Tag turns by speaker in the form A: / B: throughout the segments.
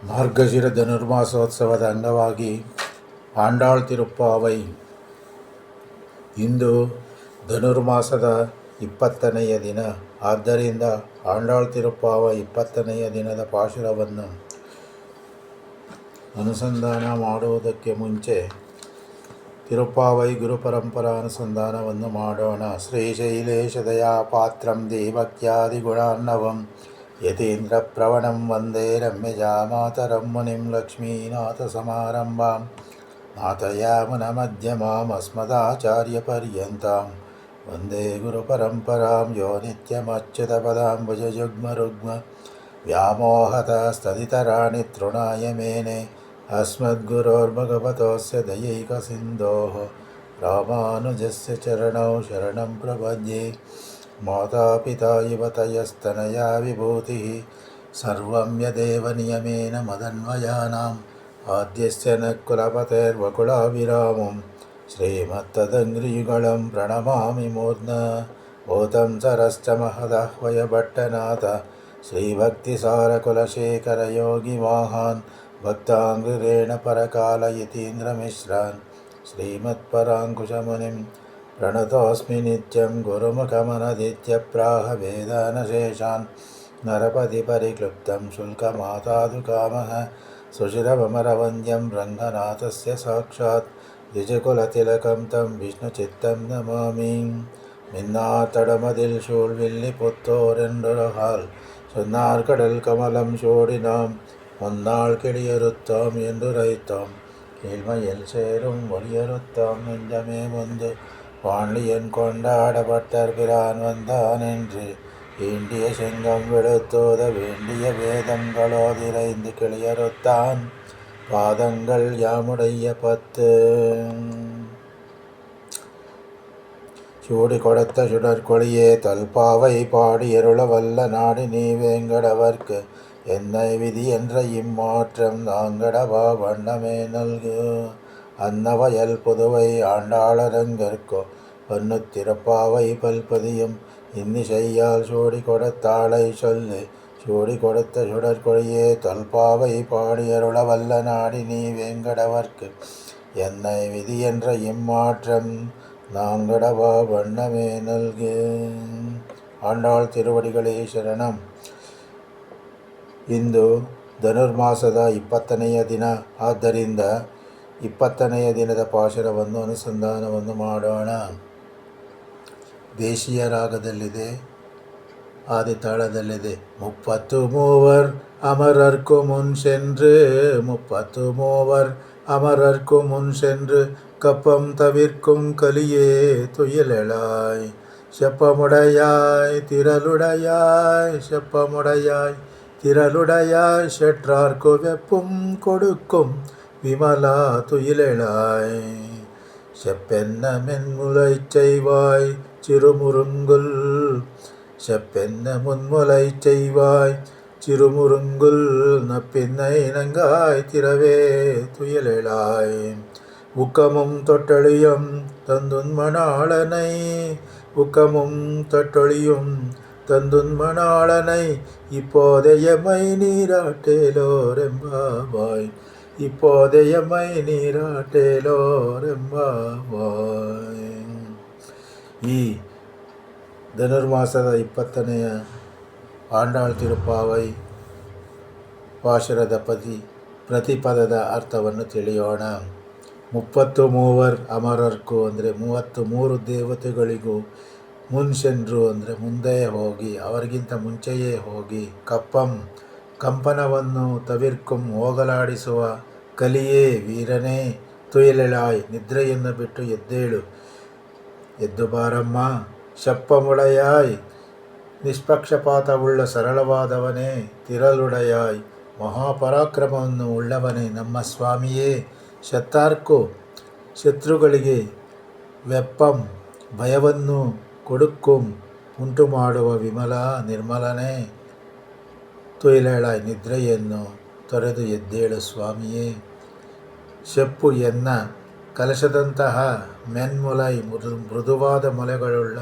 A: ಮಾರ್ಗಶಿರ ಧನುರ್ಮಾಸೋತ್ಸವದ ಅಂಗವಾಗಿ ಆಂಡಾಳ್ ತಿರುಪ್ಪಾವೈ ಇಂದು ಧನುರ್ಮಾಸದ 20ನೆಯ ದಿನ. ಆದ್ದರಿಂದ ಆಂಡಾಳ್ ತಿರುಪ್ಪಾವೈ 20ನೆಯ ದಿನದ ಪಾಶುರವನ್ನು ಅನುಸಂಧಾನ ಮಾಡುವುದಕ್ಕೆ ಮುಂಚೆ ತಿರುಪ್ಪಾವೈ ಗುರುಪರಂಪರಾ ಅನುಸಂಧಾನವನ್ನು ಮಾಡೋಣ. ಶ್ರೀಶೈಲೇಶ ದಯಾಪಾತ್ರಂ ದೇವಕ್ಯಾದಿಗುಣಾರ್ಣವಂ ಯತೀಂದ್ರ ಪ್ರವಣಂ ವಂದೇ ರಮ್ಯಜಾಮಾತರಂ ಮುನಿಂ ಲಕ್ಷ್ಮೀನಾಥಸಮಾರಂಭಾಂ ನಾಥಯಾಮುನಮಧ್ಯಮಾಂ ಅಸ್ಮದಾಚಾರ್ಯಪರ್ಯಂತಾಂ ವಂದೇ ಗುರುಪರಂಪರಾಂ ಯೋ ನಿತ್ಯಮಚ್ಯುತಪದಾಂಬುಜಯುಗ್ಮರುಗ್ಮ ವ್ಯಾಮೋಹತಸ್ತದಿತರಾಣಿ ತೃಣಾಯ ಮೇನೆ ಅಸ್ಮದ್ಗುರೋರ್ಭಗವತೋಸ್ಯ ದಯೈಕಸಿಂಧೋಃ ರಾಮಾನುಜಸ್ಯ ಚರಣೌ ಶರಣಂ ಪ್ರಪದ್ಯೆ. ಮಾತಾಪಿತಾ ಯುವತಯಸ್ತನಯಾ ವಿಭೂತಿಃ ಸರ್ವಂ ಯದೇವ ನಿಯಮೇನ ಮದನ್ವಯಾನಾಂ ಆದ್ಯಸ್ಯ ನ ಕುಲಪತೇರ್ವಕುಲಾಭಿರಾಮಂ ಶ್ರೀಮತ್ತದಂಘ್ರಿಯುಗಳಂ ಪ್ರಣಮಾಮಿ ಮೂರ್ಧ್ನಾ. ಓತಂ ಸರಶ್ಚ ಮಹದಾಹ್ವಯ ಭಟ್ಟನಾಥ ಶ್ರೀಭಕ್ತಿಸಾರಕುಲಶೇಖರ ಯೋಗಿ ವಾಹಾನ್ ಭಕ್ತಾಂಗ್ರಿರೇಣ ಪರಕಾಲ ಯತೀಂದ್ರಮಿಶ್ರಾನ್ ಶ್ರೀಮತ್ಪರಾಂಕುಶಮುನಿಂ ಪ್ರಣತೋಸ್ಮಿ ನಿತ್ಯಂ ಗುರುಮುಖಮನದಿತ್ಯಪ್ರಾಹ ವೇದಾನಶೇಷಾನ್ ನರಪತಿ ಪರಿಕ್ಲುಪ್ತಂ ಶುಲ್ಕಮಾತಾದುಕಾಮಃ ಸುಶಿರವಮರವಂದ್ಯಂ ರಂಗನಾಥಸ್ಯ ಸಾಕ್ಷಾತ್ ದ್ವಿಜಕುಲತಿಲಕಂ ತಂ ವಿಷ್ಣುಚಿತ್ತಂ ನಮಾಮಿ. மின்னார்தடமதில் சூழ்வில்லி புத்தோரென்றுலகால் சொன்னார் கடல் கமலம் சோடினாம் முன்னாள் கிளியறுத்தாம் என்றுரைத்தாம் கீழ்மையில் சேரும் ஒளியறுத்தாம் நெஞ்சமே முந்து வான்லியன் கொண்டாடப்பட்டர் பிரான் வந்தான் என்று ஈண்டிய செங்கம் வெளுத்தோத வேண்டிய வேதங்களோதிரைந்து கிளியறுத்தான் பாதங்கள் யாமுடைய 10. சூடி கொடுத்த சுடற்கொடியே தல்பாவை பாடியருள வல்ல நாடு நீ வேங்கடவர்க்கு என்னை விதி என்ற இம்மாற்றம் நாங்கடவா வண்ணமே நல்கு. அன்னவயல் புதுவை ஆண்டாளரங்கற்கோ பொன்னு திறப்பாவை பல்பதியும் இன்னிசையால் சூடி கொடுத்தாளை சொல்லு. சூடி கொடுத்த சுடற்கொடியே தல்பாவை பாடியருள வல்ல நாடி நீ வேங்கடவர்க்கு என்னை விதி என்ற இம்மாற்றம் நாங்கடவா வண்ணமே நல்கு. ಆಂಡಾಳ್ ತಿರುವಡಿಗಳೇ ಶರಣಂ. ಇಂದು ಧನುರ್ಮಾಸದ 20ನೆಯ ದಿನ. ಆದ್ದರಿಂದ 20ನೆಯ ದಿನದ ಪಾಶುರವನ್ನು ಅನುಸಂಧಾನವನ್ನು ಮಾಡೋಣ. ದೇಶೀಯ ರಾಗದಲ್ಲಿದೆ, ಆದಿತಾಳದಲ್ಲಿದೆ. 30 மூவர் அமரர்க்கு முன் சென்று 30 மூவர் அமரர்க்கு முன் சென்று கப்பம் தவிர்க்கும் கலியே துயிலெழாய் செப்பமுடையாய் திரளுடையாய் செப்பமுடையாய் திரளுடையாய் செற்றார்க்கு வெப்பும் கொடுக்கும் விமலா துயிலெழாய். செப்பென்ன மென்முலை செய்வாய் சிறுமுருங்குல் செப்பென்ன முன்முலை செய்வாய் சிறுமுருங்குல் நப்பின்னை நங்காய் திரவே துயிலெழாய். உக்கமும் தொட்டொழியும் தந்துன்மணாளனை உக்கமும் தொட்டொழியும் தந்துன்மணாளனை இப்போதையமை நீராட்டேலோரெம்பாவாய் இப்போதையமை நீராட்டேலோரெம்பாவாய். ಈ ಧನುರ್ಮಾಸದ 20ನೆಯ ಆಂಡಾಳ್ ತಿರುಪ್ಪಾವೈ ಪಾಶುರದ ಪ್ರತಿಪದದ ಅರ್ಥವನ್ನು ತಿಳಿಯೋಣ. 30 ಮೂವರ್ ಅಮರರ್ಕು ಅಂದರೆ 33 ದೇವತೆಗಳಿಗೂ ಮುನ್ಸೆಂಡ್ರು ಅಂದರೆ ಮುಂದೆ ಹೋಗಿ, ಅವರಿಗಿಂತ ಮುಂಚೆಯೇ ಹೋಗಿ, ಕಪ್ಪಂ ಕಂಪನವನ್ನು ತವಿರ್ಕುಂ ಹೋಗಲಾಡಿಸುವ, ಕಲಿಯೇ ವೀರನೇ, ತುಯಿಲೆಳಾಯ್ ನಿದ್ರೆಯನ್ನು ಬಿಟ್ಟು ಎದ್ದೇಳು, ಎದ್ದು ಬಾರಮ್ಮ, ಶಪ್ಪಮುಳೆಯಾಯ್ ನಿಷ್ಪಕ್ಷಪಾತವುಳ್ಳ ಸರಳವಾದವನೇ, ತಿರಲುಡೆಯಾಯ್ ಮಹಾಪರಾಕ್ರಮವನ್ನು ಉಳ್ಳವನೇ ನಮ್ಮ ಸ್ವಾಮಿಯೇ, ಶತ್ತಾರ್ಕು ಶತ್ರುಗಳಿಗೆ ವೆಪ್ಪಂ ಭಯವನ್ನು ಕೊಡುಕ್ಕುಂ ಉಂಟು ಮಾಡುವ ವಿಮಲ ನಿರ್ಮಲನೇ, ತುಯಿಲೆಳಾಯ್ ನಿದ್ರೆಯನ್ನು ತೊರೆದು ಎದ್ದೇಳು ಸ್ವಾಮಿಯೇ. ಶೆಪ್ಪು ಎನ್ನ ಕಲಶದಂತಹ ಮೆನ್ಮೊಲೈ ಮೃದುವಾದ ಮೊಲೆಗಳುಳ್ಳ,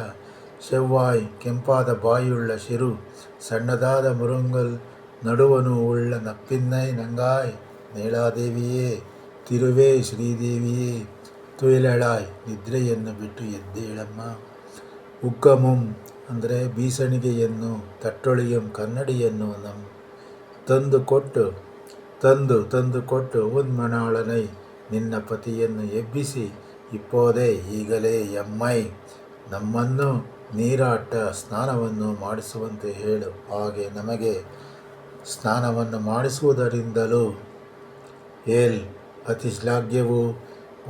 A: ಶೆವ್ವಾಯ್ ಕೆಂಪಾದ ಬಾಯುಳ್ಳ ಶಿರು, ಸಣ್ಣದಾದ ಮುರುಂಗಲ್ ನಡುವನು ಉಳ್ಳ ನಪ್ಪಿನ್ನೈ ನಂಗಾಯ್ ನೇಳಾದೇವಿಯೇ ತಿರುವೇ ಶ್ರೀದೇವಿಯೇ ತುಯಿಲೆಳಾಯ್ ನಿದ್ರೆಯನ್ನು ಬಿಟ್ಟು ಎದ್ದೇಳಮ್ಮ. ಉಕ್ಕಮುಂ ಅಂದರೆ ಬೀಸಣಿಗೆಯನ್ನು, ತಟ್ಟೊಳಿಯಂ ಕನ್ನಡಿಯನ್ನು ತಂದು ಕೊಟ್ಟು ಉನ್ಮನಾಳನೈ ನಿನ್ನ ಪತಿಯನ್ನು ಎಬ್ಬಿಸಿ ಇಪ್ಪೋದೆ ಈಗಲೇ ಎಮ್ಮೈ ನಮ್ಮನ್ನು ನೀರಾಟ ಸ್ನಾನವನ್ನು ಮಾಡಿಸುವಂತೆ ಹೇಳು. ಹಾಗೆ ನಮಗೆ ಸ್ನಾನವನ್ನು ಮಾಡಿಸುವುದರಿಂದಲೂ ಏಲ್ ಅತಿ ಶ್ಲಾಘ್ಯವೂ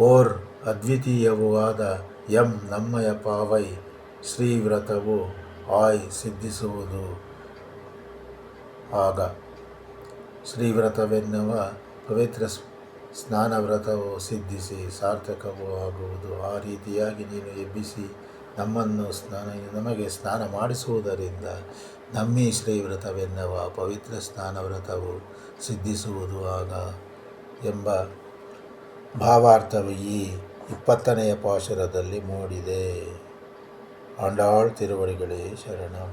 A: ಓರ್ ಅದ್ವಿತೀಯವೂ ಆದ ನಮ್ಮಯ ಪಾವೈ ಶ್ರೀವ್ರತವು ಆಯ್ ಸಿದ್ಧಿಸುವುದು. ಆಗ ಶ್ರೀವ್ರತವೆನ್ನುವ ಪವಿತ್ರ ಸ್ನಾನ ವ್ರತವು ಸಿದ್ಧಿಸಿ ಸಾರ್ಥಕವೂ ಆಗುವುದು. ಆ ರೀತಿಯಾಗಿ ನೀನು ಎಬ್ಬಿಸಿ ನಮಗೆ ಸ್ನಾನ ಮಾಡಿಸುವುದರಿಂದ ನಮ್ಮಿ ಶ್ರೀವ್ರತವೆನ್ನುವ ಪವಿತ್ರ ಸ್ನಾನ ವ್ರತವು ಸಿದ್ಧಿಸುವುದು ಆಗ ಎಂಬ ಭಾವಾರ್ಥವು ಈ 20ನೆಯ ಪಾಶುರದಲ್ಲಿ ಮೂಡಿದೆ. ಆಂಡಾಳ್ ತಿರುವಡಿಗಳೇ ಶರಣಂ.